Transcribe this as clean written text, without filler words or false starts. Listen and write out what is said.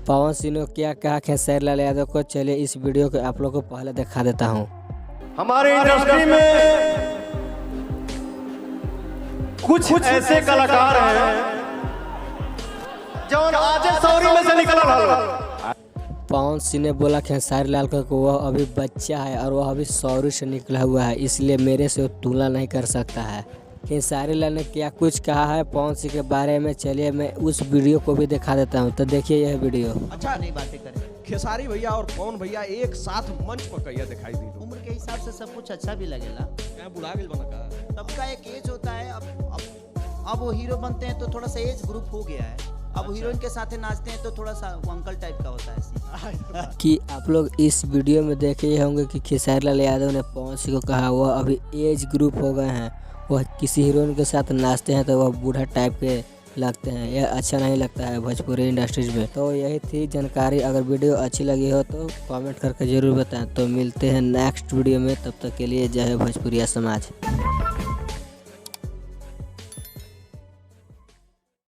पवन सिंह ने क्या कहा खेसारी लाल यादव को, चलिए इस वीडियो को आप लोग को पहले दिखा देता हूँ। हमारे इंडस्ट्री में कुछ ऐसे कलाकार हैं जो आज सौरी में से निकल रहा। पवन सिंह ने बोला खेसारी लाल को वह अभी बच्चा है और वह अभी सौरी से निकला हुआ है, इसलिए मेरे से तुलना नहीं कर सकता है। खेसारी लाल ने क्या कुछ कहा है पवन सिंह के बारे में, चलिए मैं उस वीडियो को भी दिखा देता हूं, तो देखिए यह वीडियो। अच्छा नहीं बातें करें। खेसारी भैया और पवन भैया एक साथ मंच पर कहिया दिखाई दी। उम्र के हिसाब से सब कुछ अच्छा भी लगेगा। मैं बुढ़ा गेल बना का सबका एक एज होता है। अब वो हीरो बनते हैं तो थोड़ा सा एज ग्रुप हो गया है। अब हीरोइन के साथ नाचते हैं तो थोड़ा सा वो अंकल टाइप का होता है। कि आप लोग इस वीडियो में देखे होंगे कि खेसारी लाल यादव ने पवन सिंह को कहा वह अभी एज ग्रुप हो गए हैं, वह किसी हीरोइन के साथ नाचते हैं तो वह बूढ़ा टाइप के लगते हैं। यह अच्छा नहीं लगता है भोजपुरी इंडस्ट्रीज में। तो यही थी जानकारी। अगर वीडियो अच्छी लगी हो तो कमेंट करके जरूर बताएं। तो मिलते हैं नेक्स्ट वीडियो में, तब तक के लिए जय भोजपुरिया समाज।